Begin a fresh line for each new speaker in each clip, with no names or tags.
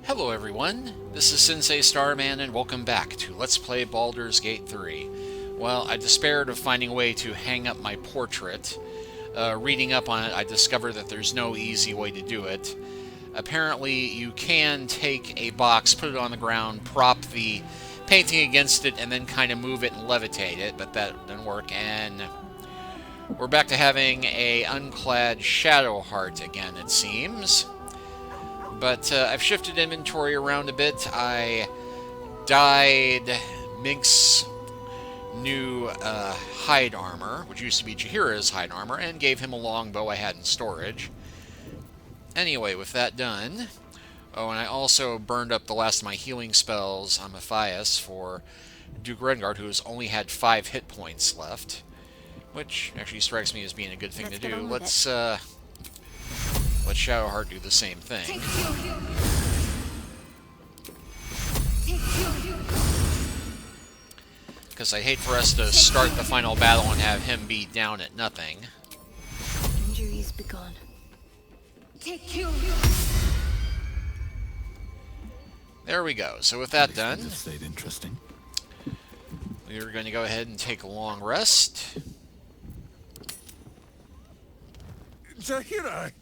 Hello everyone, this is Sensei Starman and welcome back to Let's Play Baldur's Gate 3. Well, I despaired of finding a way to hang up my portrait. Reading up on it, I discovered that there's no easy way to do it. Apparently, you can take a box, put it on the ground, prop the painting against it, and then kind of move it and levitate it, but that didn't work, and we're back to having a unclad shadow heart again, it seems. But I've shifted inventory around a bit. I dyed Minc's new hide armor, which used to be Jaheira's hide armor, and gave him a longbow I had in storage. Anyway, with that done... Oh, and I also burned up the last of my healing spells on Matthias for Duke Redguard, who has only had 5 hit points left, which actually strikes me as being a good thing to do. Let's let Shadowheart do the same thing. Because I hate for us to start the final battle and have him be down at nothing.
Injuries begun.
There we go. So with that done,
stayed interesting.
we're going to go ahead and take a long rest.
Jaheira,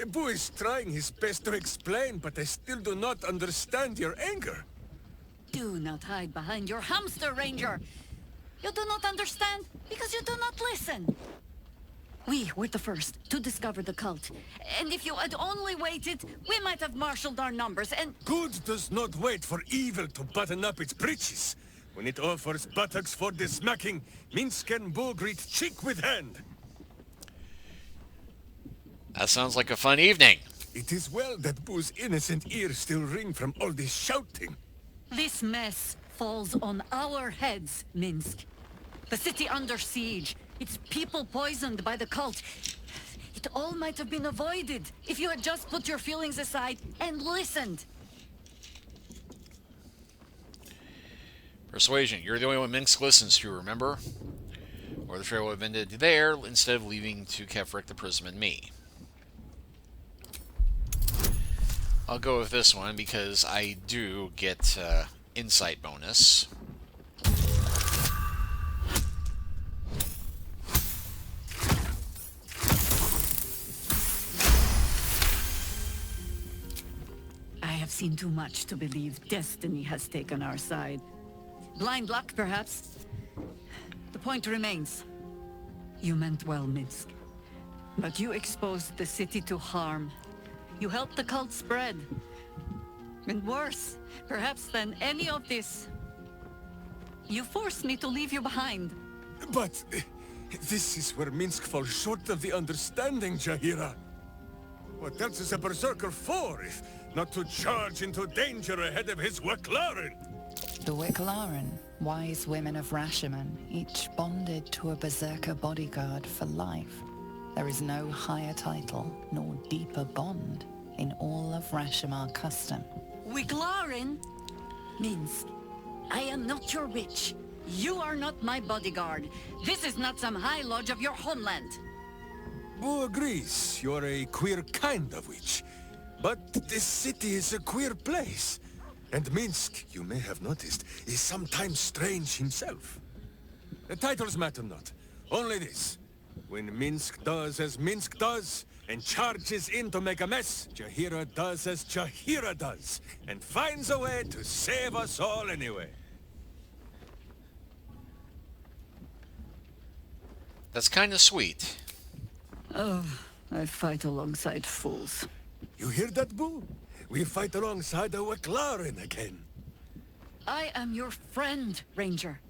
Boo is trying his best to explain, but I still do not understand your anger.
Do not hide behind your hamster, Ranger. You do not understand because you do not listen. We were the first to discover the cult. And if you had only waited, we might have marshaled our numbers and...
Good does not wait for evil to button up its breeches. When it offers buttocks for the smacking, Minsc and Boo greet cheek with hand.
That sounds like a fun evening.
It is well that Boo's innocent ears still ring from all this shouting.
This mess falls on our heads, Minsc. The city under siege. Its people poisoned by the cult. It all might have been avoided if you had just put your feelings aside and listened.
Persuasion. You're the only one Minsc listens to, remember? Or the trail would have ended there instead of leaving to Kefric, the Prism, and me. I'll go with this one because I do get insight bonus.
I have seen too much to believe destiny has taken our side. Blind luck, perhaps. The point remains. You meant well, Minsc. But you exposed the city to harm. You helped the cult spread. And worse, perhaps than any of this, you forced me to leave you behind.
But this is where Minsc falls short of the understanding, Jaheira. What else is a berserker for, if not to charge into danger ahead of his Waclaren?
The Wicklaren, wise women of Rashomon, each bonded to a berserker bodyguard for life. There is no higher title nor deeper bond in all of Rashomon custom.
Wiclaren? Minsc, I am not your witch. You are not my bodyguard. This is not some high lodge of your homeland.
Boo agrees you're a queer kind of witch. But this city is a queer place. And Minsc, you may have noticed, is sometimes strange himself. The titles matter not. Only this. When Minsc does as Minsc does, and charges in to make a mess, Jaheira does as Jaheira does, and finds a way to save us all anyway.
That's kind of sweet.
Oh, I fight alongside fools.
You hear that, Boo? We fight alongside a Waclaren again.
I am your friend, Ranger.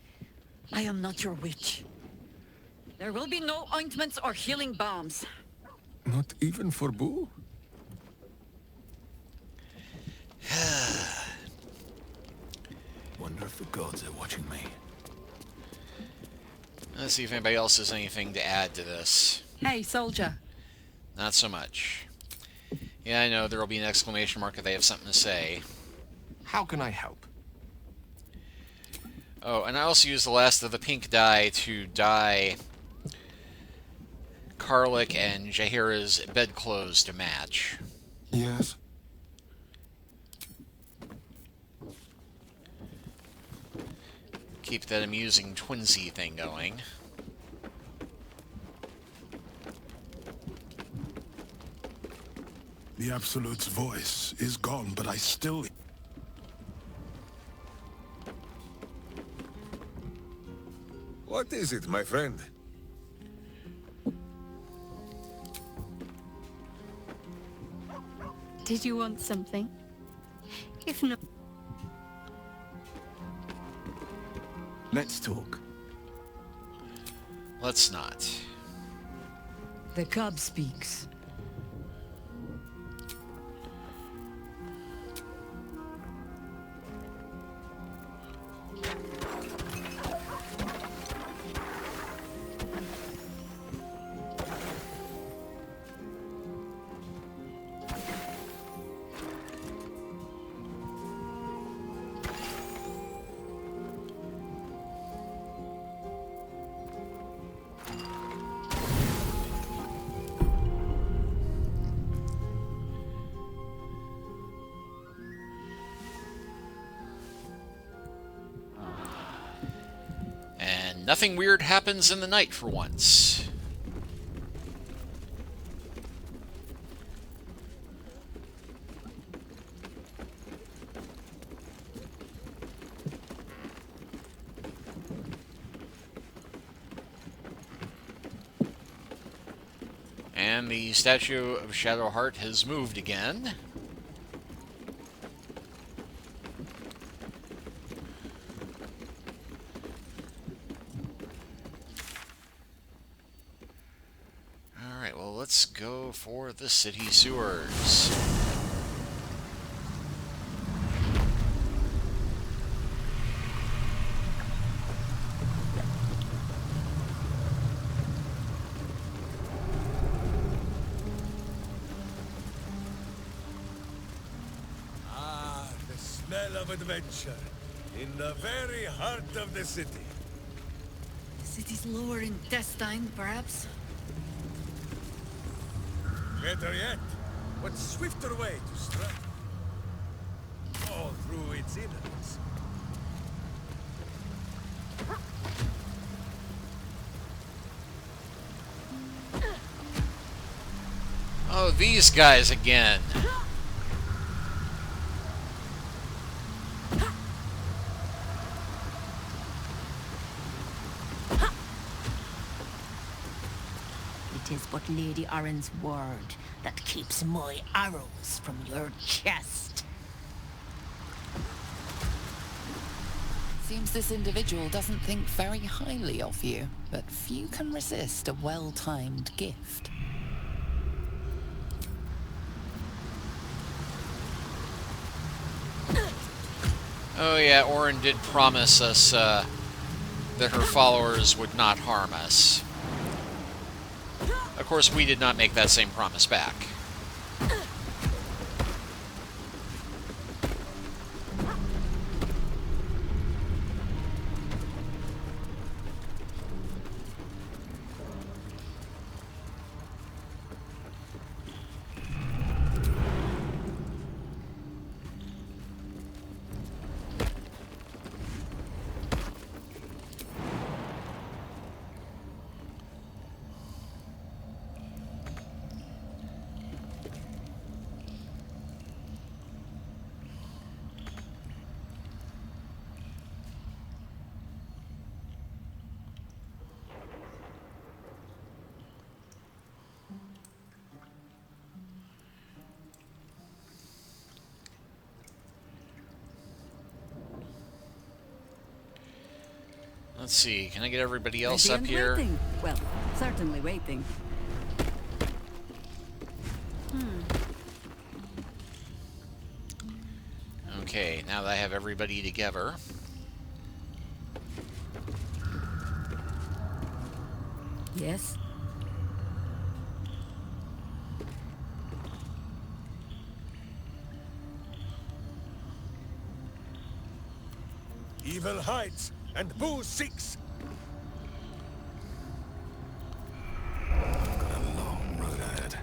I am not your witch. There will be no ointments or healing balms.
Not even for Boo?
Wonder if the gods are watching me.
Let's see if anybody else has anything to add to this.
Hey, soldier.
Not so much. Yeah, I know, there will be an exclamation mark if they have something to say.
How can I help?
Oh, and I also used the last of the pink dye to dye Karlik and Jaheira's bedclothes to match.
Yes.
Keep that amusing twinsy thing going.
The Absolute's voice is gone, but I still...
What is it, my friend?
Did you want something? If not...
Let's talk.
Let's not.
The cub speaks.
And nothing weird happens in the night for once. And the statue of Shadowheart has moved again. Alright, well, let's go for the city sewers.
Ah, the smell of adventure. In the very heart of the city.
The city's lower intestine, perhaps?
Better yet, what swifter way to strike? All through its innards.
Oh, these guys again.
It is but Lady Arryn's word that keeps my arrows from your chest.
Seems this individual doesn't think very highly of you, but few can resist a well-timed gift.
Oh yeah, Orin did promise us that her followers would not harm us. Of course, we did not make that same promise back. Let's see, can I get everybody else
Ready
up
and
here?
Waiting. Well, certainly waiting.
Okay, now that I have everybody together.
Yes?
Evil hides and Boo seeks.
I've got a long road ahead.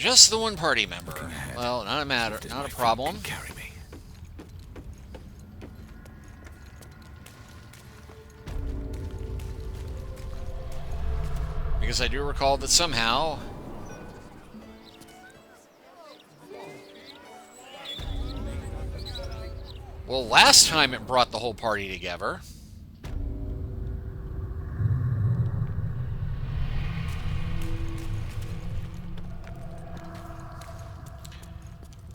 Just the one party member.
ahead.
Well, not a matter,
Does
not
my
a
feet
problem.
can carry me.
Because I do recall that somehow... Well, last time it brought the whole party together.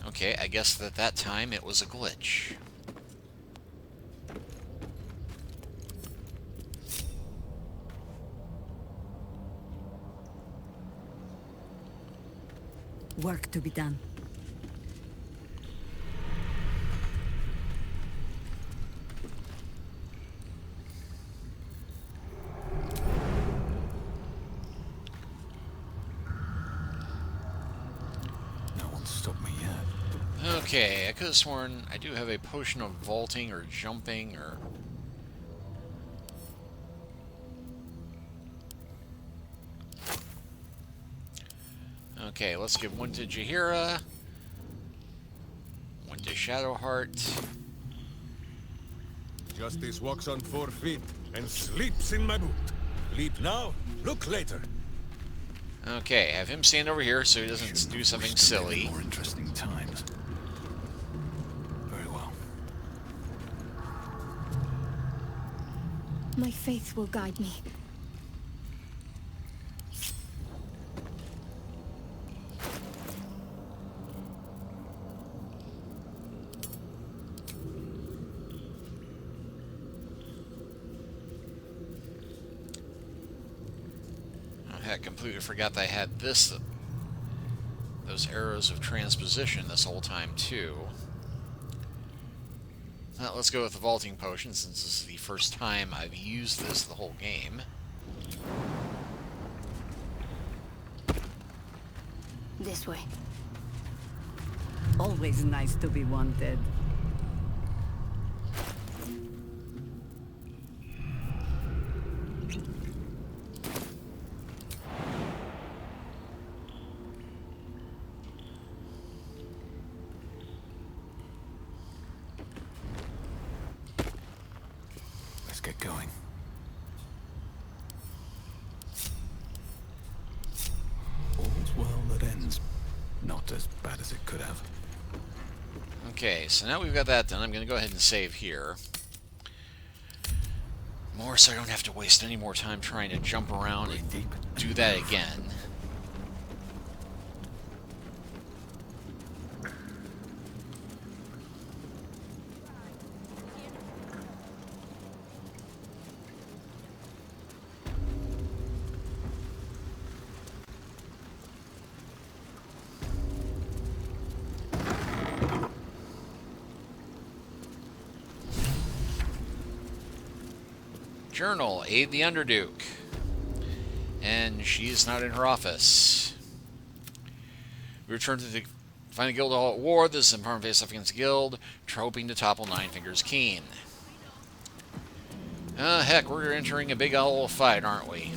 Okay, I guess that time it was a glitch.
Work to be done.
No one's stopped me yet.
Okay, I could have sworn I do have a potion of vaulting or jumping or... Okay, let's give one to Jaheira, one to Shadowheart.
Justice walks on 4 feet and sleeps in my boot. Leap now, look later.
Okay, have him stand over here so he doesn't do something
Wish to live in
silly.
More interesting times. Very well.
My faith will guide me.
I completely forgot that I had this, those arrows of transposition this whole time too. Now let's go with the vaulting potion since this is the first time I've used this the whole game.
This way.
Always nice to be wanted.
Let's get going. All's well that ends. Not as bad as it could have.
Okay, so now we've got that done. I'm going to go ahead and save here. More so I don't have to waste any more time trying to jump around and
Deep.
do that again. Journal, aid the Underduke. And she's not in her office. We return to the find the guild hall at war. This is an important face off against the guild, hoping to topple Nine Fingers Keen. Heck, we're entering a big old fight, aren't we?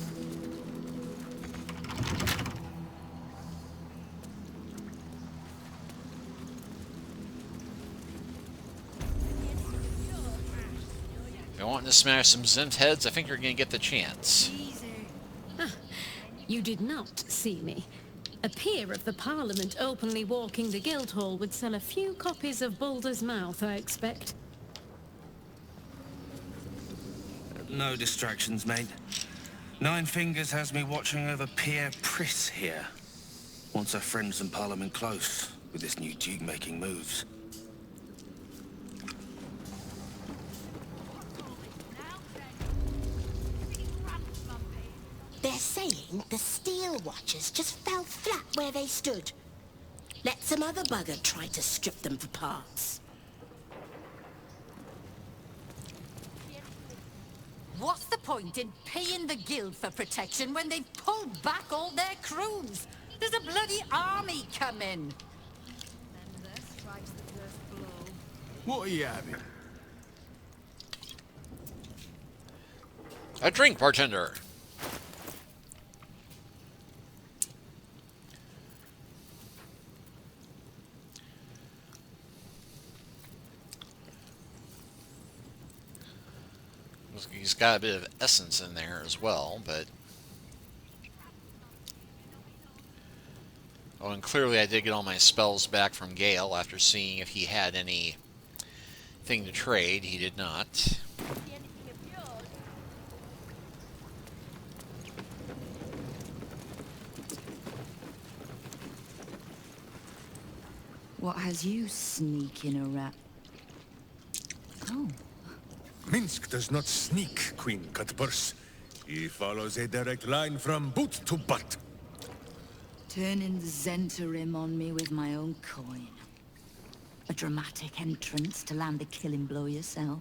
If you're wanting to smash some Zent heads, I think you're going to get the chance.
You did not see me. A peer of the Parliament openly walking the Guildhall would sell a few copies of Baldur's Mouth, I expect.
No distractions, mate. Nine Fingers has me watching over Pierre Priss here. Wants her friends in Parliament close with this new Duke making moves.
They're saying the Steel Watchers just fell flat where they stood. Let some other bugger try to strip them for parts.
What's the point in paying the guild for protection when they've pulled back all their crews? There's a bloody army coming.
What are you having?
A drink, bartender. he's got a bit of essence in there as well, but... Oh, and clearly I did get all my spells back from Gale after seeing if he had anything to trade. He did not.
What has you sneaking around? Oh.
Minsc does not sneak, Queen Cutpurse. He follows a direct line from boot to butt.
Turning the Zhentarim on me with my own coin. A dramatic entrance to land the killing blow yourself.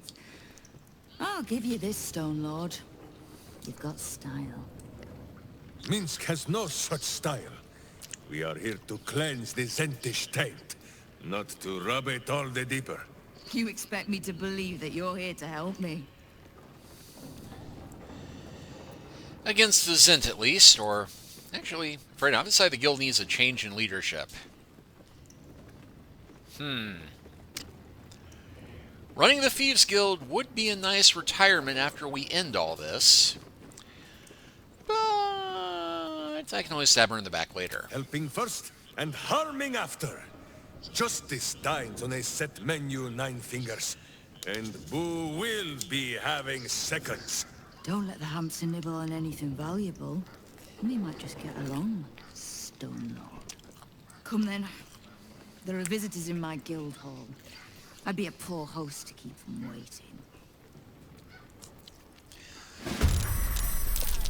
I'll give you this, Stone Lord. You've got style.
Minsc has no such style. We are here to cleanse the Zhentish taint, not to rub it all the deeper.
You expect me to believe that you're here to help me?
Against the Zhent, at least, or... Actually, afraid not. I've decided the guild needs a change in leadership. Running the Thieves Guild would be a nice retirement after we end all this. But I can always stab her in the back later.
Helping first and harming after. Justice dines on a set menu, Nine Fingers. And Boo will be having seconds.
Don't let the hamster nibble on anything valuable. We might just get along, Stone Lord. Come then. There are visitors in my guild hall. I'd be a poor host to keep them waiting.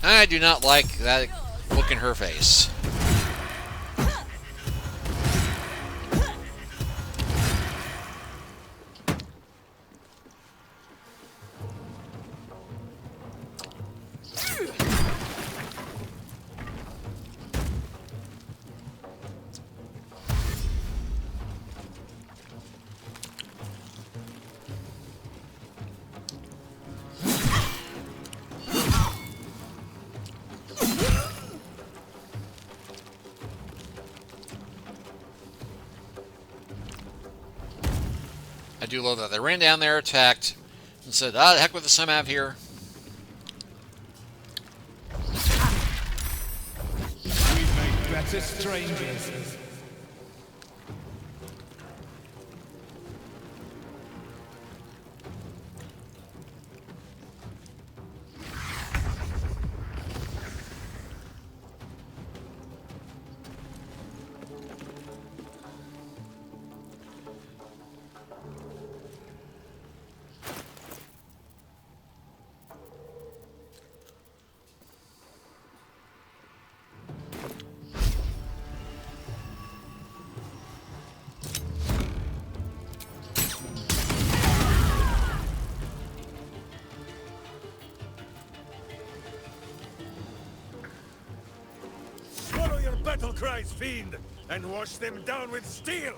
I do not like that look in her face. I do love that. They ran down there, attacked, and said, the heck with this, I'm out of here.
We make better strangers.
Swallow your battle cries, fiend, and wash them down with steel!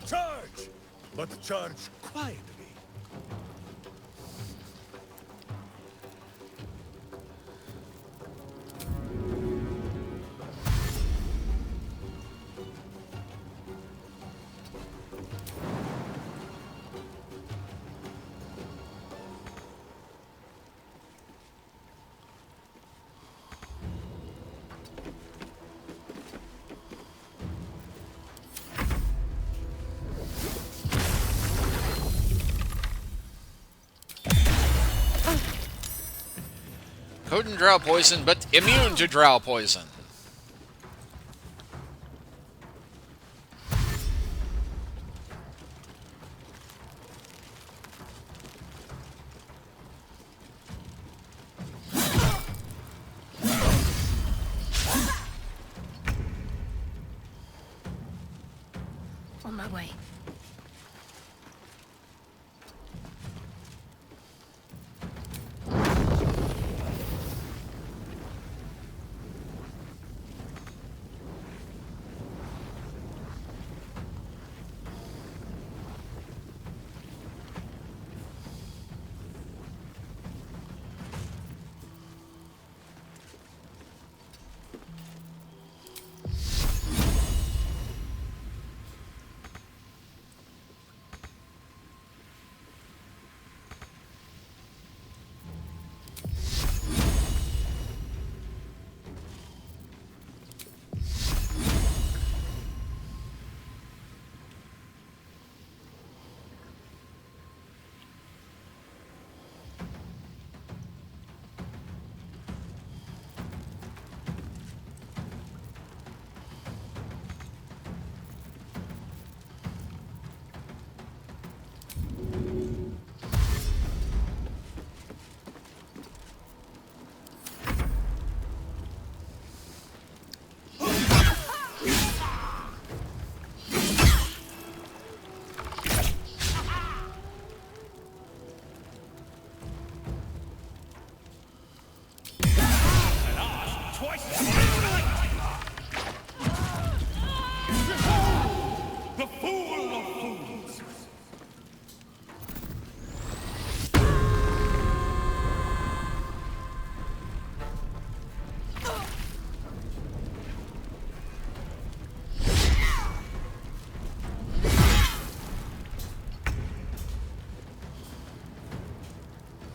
Charge! But charge quietly.
Potent drow poison, but immune to drow poison.
On my way.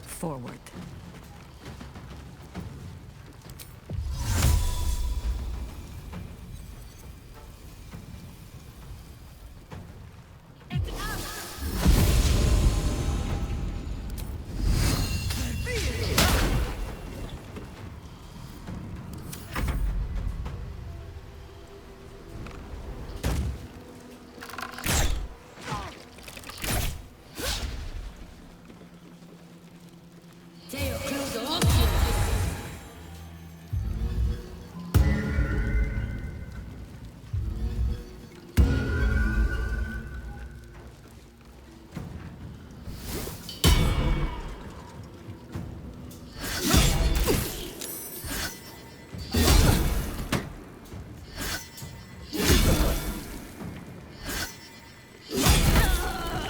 Forward.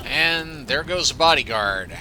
And there goes the bodyguard.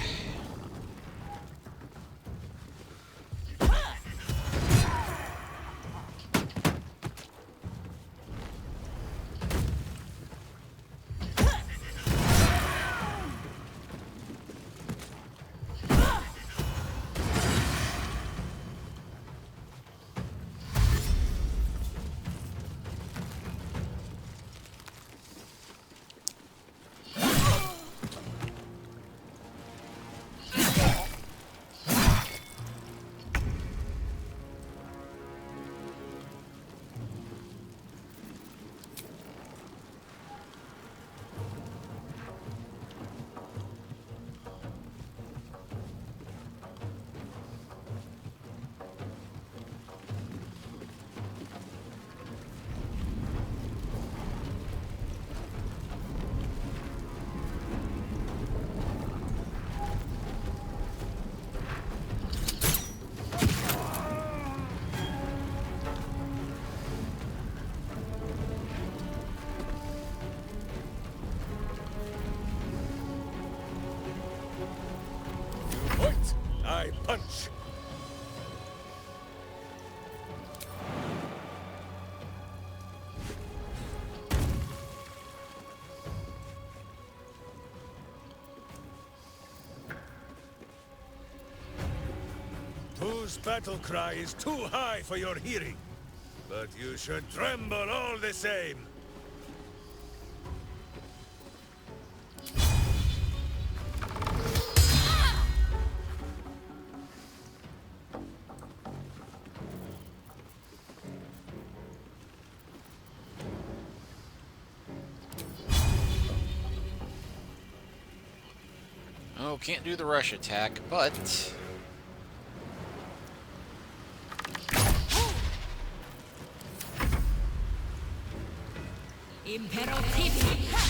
Point, I punch. Whose battle cry is too high for your hearing, but you should tremble all the same.
Oh, can't do the rush attack, but
Imperative!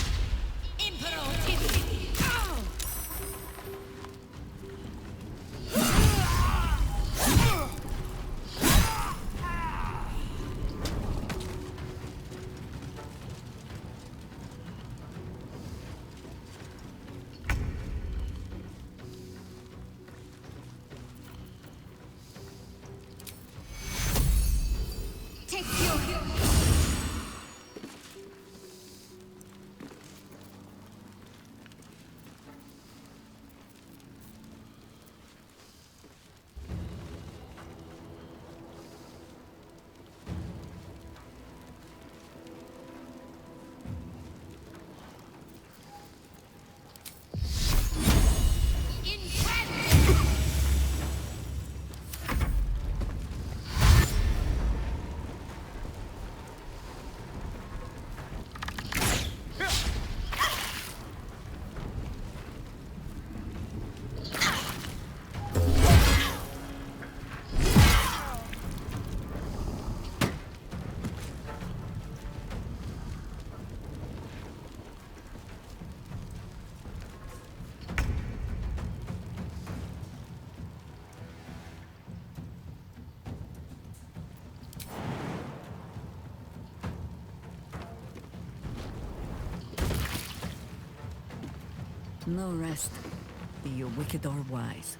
Imperative! Take your
No rest. Be you wicked or wise.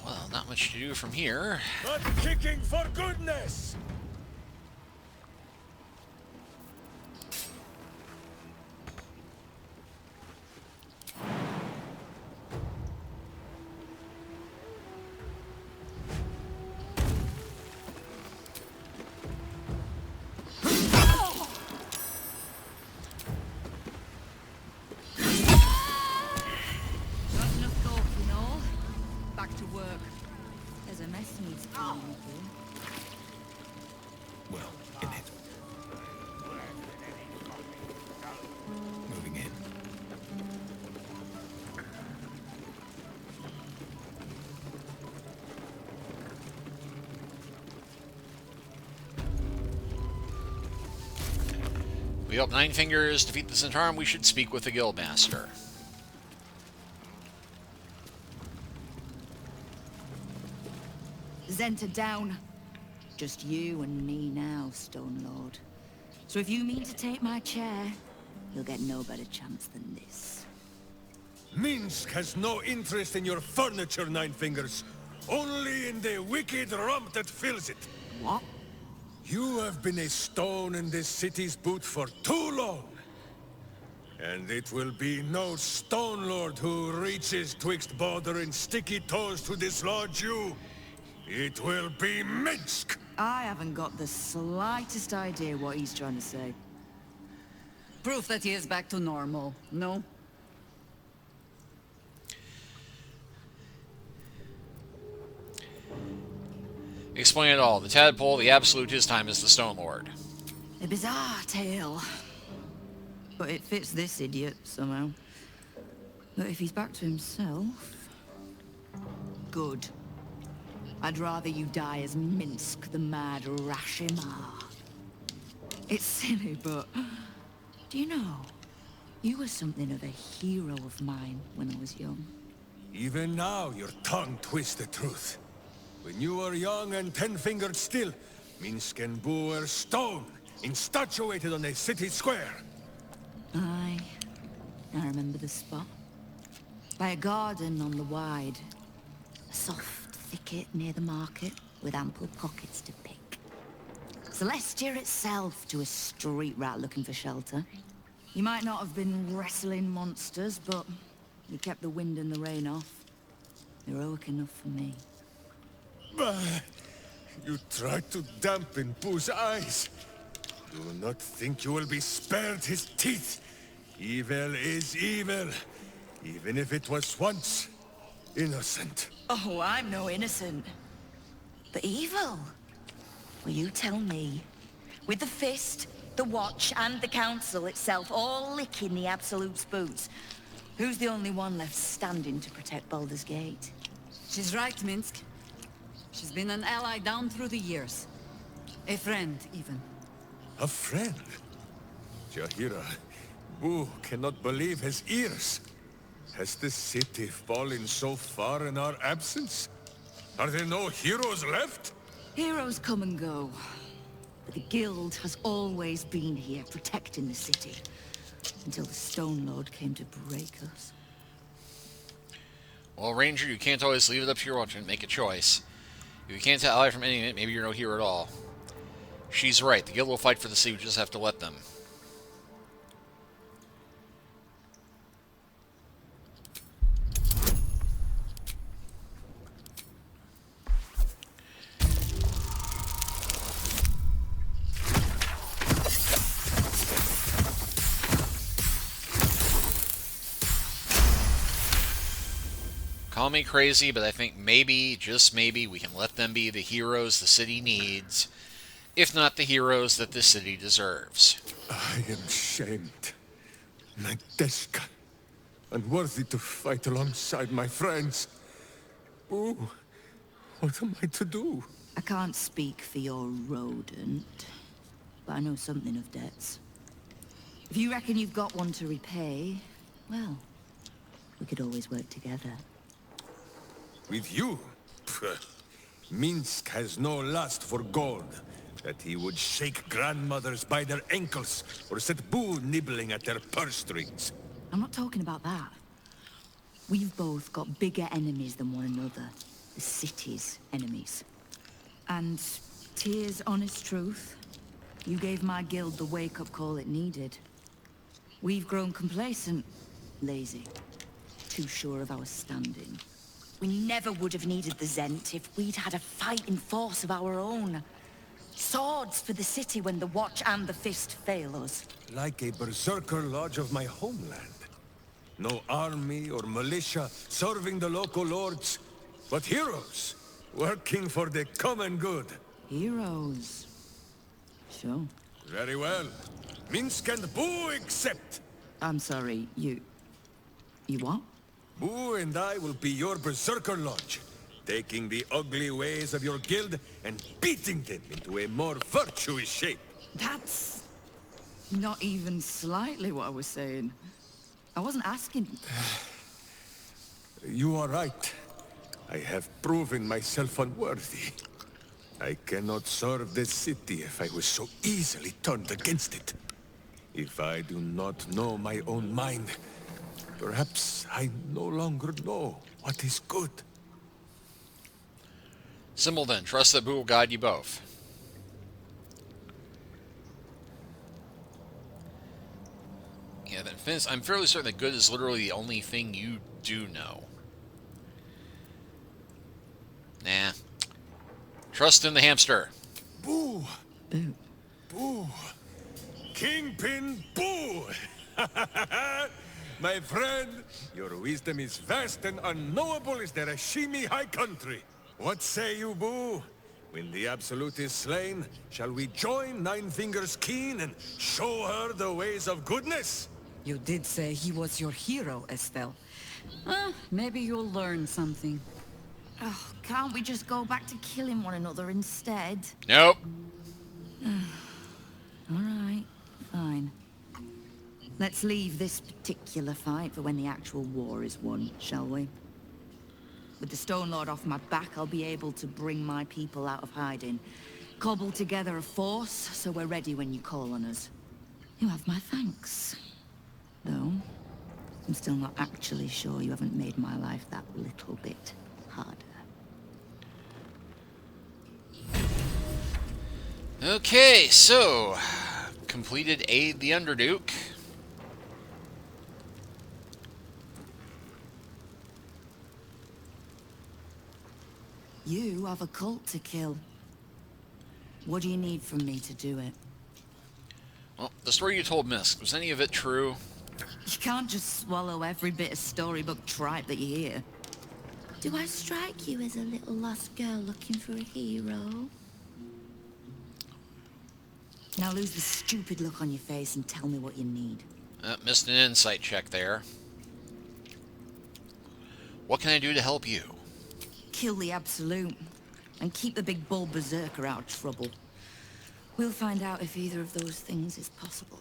Well, not much to do from here.
Not kicking for goodness!
Not enough golf, you know. Back to work. There's a mess needs cleaning here.
Well, in it. Moving in.
We help Nine Fingers defeat the Zhentarim. We should speak with the Guildmaster.
Zenta down. Just you and me now, Stone Lord. So if you mean to take my chair, you'll get no better chance than this.
Minsc has no interest in your furniture, Nine Fingers. Only in the wicked rump that fills it.
What?
You have been a stone in this city's boot for too long. And it will be no Stone Lord who reaches twixt Baldur and sticky toes to dislodge you. It will be Minsc!
I haven't got the slightest idea what he's trying to say. Proof that he is back to normal, no?
Explain it all. The Tadpole, the Absolute, his time as the Stone Lord.
A bizarre tale. But it fits this idiot, somehow. But if he's back to himself... Good. I'd rather you die as Minsc, the mad Rashimar. It's silly, but... Do you know? You were something of a hero of mine when I was young.
Even now, your tongue twists the truth. When you were young and ten-fingered still, Minsc and Boo were stone, instatuated on a city square.
Aye. I remember the spot. By a garden on the Wide. A soft thicket near the market, with ample pockets to pick. Celestia itself to a street rat looking for shelter. You might not have been wrestling monsters, but you kept the wind and the rain off. Heroic enough for me.
Bah! You tried to dampen Boo's eyes. Do not think you will be spared his teeth. Evil is evil, even if it was once innocent.
Oh, I'm no innocent. But evil? Will you tell me? With the Fist, the Watch, and the Council itself all licking the Absolute's boots, who's the only one left standing to protect Baldur's Gate?
She's right, Minsc. She's been an ally down through the years. A friend, even.
A friend? Jahira, Boo cannot believe his ears. Has the city fallen so far in our absence? Are there no heroes left?
Heroes come and go. But the Guild has always been here, protecting the city. Until the Stone Lord came to break us.
Well, Ranger, you can't always leave it up to your watch and make a choice. If you can't tell ally from ending it, maybe you're no hero at all. She's right. The Guild will fight for the city. We just have to let them. Call me crazy, but I think maybe, just maybe, we can let them be the heroes the city needs if not the heroes that the city deserves.
I am shamed. Nadeshka. Unworthy to fight alongside my friends. Ooh, what am I to do?
I can't speak for your rodent, but I know something of debts. If you reckon you've got one to repay, well, we could always work together.
With you? Pfft. Minsc has no lust for gold. That he would shake grandmothers by their ankles, or set Boo nibbling at their purse strings.
I'm not talking about that. We've both got bigger enemies than one another. The city's enemies. And, Tyr's honest truth, you gave my guild the wake-up call it needed. We've grown complacent, lazy, too sure of our standing. We never would have needed the Zhent if we'd had a fighting force of our own. Swords for the city when the Watch and the Fist fail us.
Like a berserker lodge of my homeland. No army or militia serving the local lords, but heroes working for the common good.
Heroes. Sure.
Very well. Minsc and Boo accept.
I'm sorry, you what?
Boo and I will be your berserker lodge, taking the ugly ways of your guild and beating them into a more virtuous shape.
That's not even slightly what I was saying. I wasn't asking.
You are right. I have proven myself unworthy. I cannot serve this city if I was so easily turned against it. If I do not know my own mind, perhaps I no longer know what is good.
Symbol then. Trust that Boo will guide you both. Yeah, then Fizz, I'm fairly certain that good is literally the only thing you do know. Nah. Trust in the hamster.
Boo! Boo! Kingpin Boo! My friend, your wisdom is vast and unknowable as the Rashimi High Country. What say you, Boo? When the Absolute is slain, shall we join Nine Fingers Keen and show her the ways of goodness?
You did say he was your hero, Estelle. Maybe you'll learn something.
Oh, can't we just go back to killing one another instead?
Nope.
Alright, fine. Let's leave this particular fight for when the actual war is won, shall we? With the Stone Lord off my back, I'll be able to bring my people out of hiding. Cobble together a force, so we're ready when you call on us. You have my thanks. Though, I'm still not actually sure you haven't made my life that little bit harder.
Okay, so completed Aid the Underduke.
You have a cult to kill. What do you need from me to do it?
Well, the story you told Minsc, was any of it true?
You can't just swallow every bit of storybook tripe that you hear. Do I strike you as a little lost girl looking for a hero? Now lose the stupid look on your face and tell me what you need.
Missed an insight check there. What can I do to help you?
Kill the Absolute, and keep the big bull berserker out of trouble. We'll find out if either of those things is possible.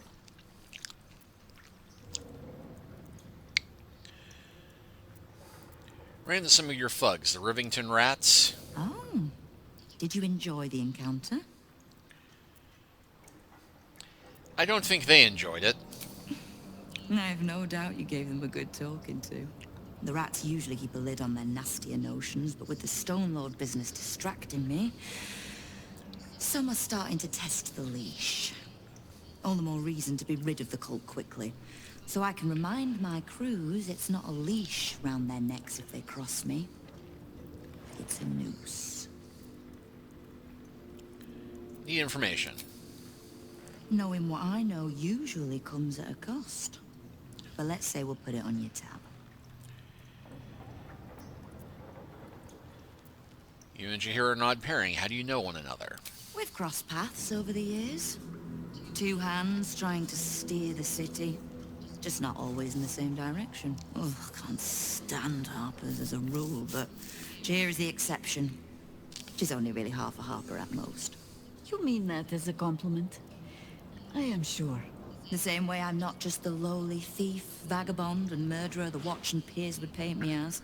Ran into some of your thugs, the Rivington Rats.
Oh, did you enjoy the encounter?
I don't think they enjoyed it.
I have no doubt you gave them a good talking to. The rats usually keep a lid on their nastier notions, but with the Stone Lord business distracting me, some are starting to test the leash. All the more reason to be rid of the cult quickly, so I can remind my crews it's not a leash round their necks if they cross me. It's a noose.
Need information.
Knowing what I know usually comes at a cost. But let's say we'll put it on your tab.
You and Jahir are an odd pairing. How do you know one another?
We've crossed paths over the years. Two hands trying to steer the city. Just not always in the same direction. Oh, I can't stand harpers as a rule, but Jahir is the exception. She's only really half a harper at most.
You mean that as a compliment? I am sure.
The same way I'm not just the lowly thief, vagabond, and murderer the Watch and peers would paint me as.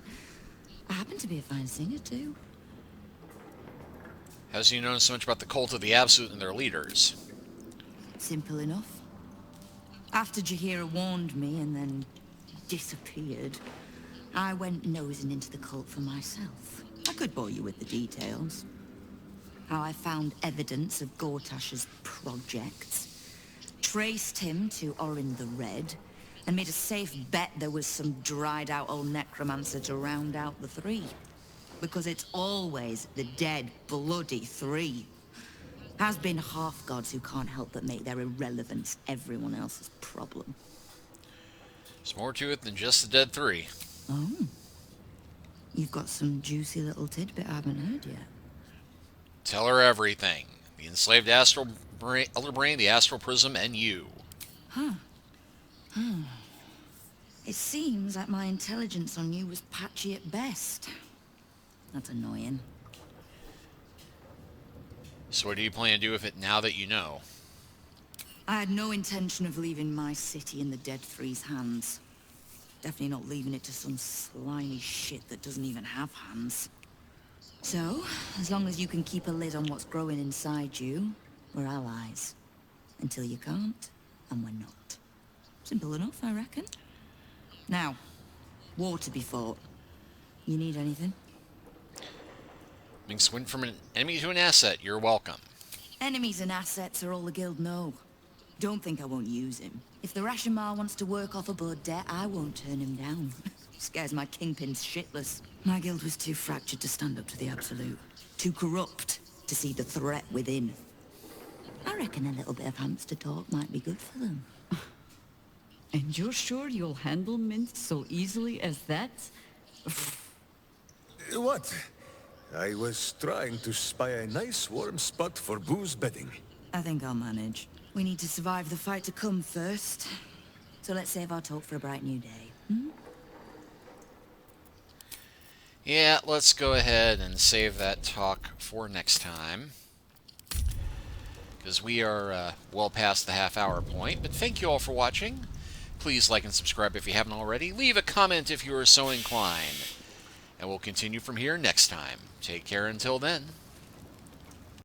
I happen to be a fine singer, too.
How do you know so much about the Cult of the Absolute and their leaders?
Simple enough. After Jahira warned me and then disappeared, I went nosing into the cult for myself. I could bore you with the details. How I found evidence of Gortash's projects, traced him to Orin the Red, and made a safe bet there was some dried-out old necromancer to round out the three. Because it's always the dead, bloody three. Has been half-gods who can't help but make their irrelevance everyone else's problem.
There's more to it than just the dead three.
Oh. You've got some juicy little tidbit I haven't heard yet.
Tell her everything. The enslaved astral elder brain, the astral prism, and you.
Huh. It seems like my intelligence on you was patchy at best. That's annoying.
So what do you plan to do with it now that you know?
I had no intention of leaving my city in the Dead Three's hands. Definitely not leaving it to some slimy shit that doesn't even have hands. So, as long as you can keep a lid on what's growing inside you, we're allies. Until you can't, and we're not. Simple enough, I reckon. Now, war to be fought. You need anything?
Minsc went from an enemy to an asset. You're welcome.
Enemies and assets are all the guild know. Don't think I won't use him. If the Rashomar wants to work off a blood debt, I won't turn him down. Scares my kingpins shitless. My guild was too fractured to stand up to the Absolute. Too corrupt to see the threat within. I reckon a little bit of hamster talk might be good for them.
And you're sure you'll handle Minsc so easily as that?
What? I was trying to spy a nice warm spot for booze bedding.
I think I'll manage. We need to survive the fight to come first. So let's save our talk for a bright new day. Hmm?
Yeah, let's go ahead and save that talk for next time. Because we are well past the half-hour point. But thank you all for watching. Please like and subscribe if you haven't already. Leave a comment if you are so inclined. And we'll continue from here next time. Take care until then.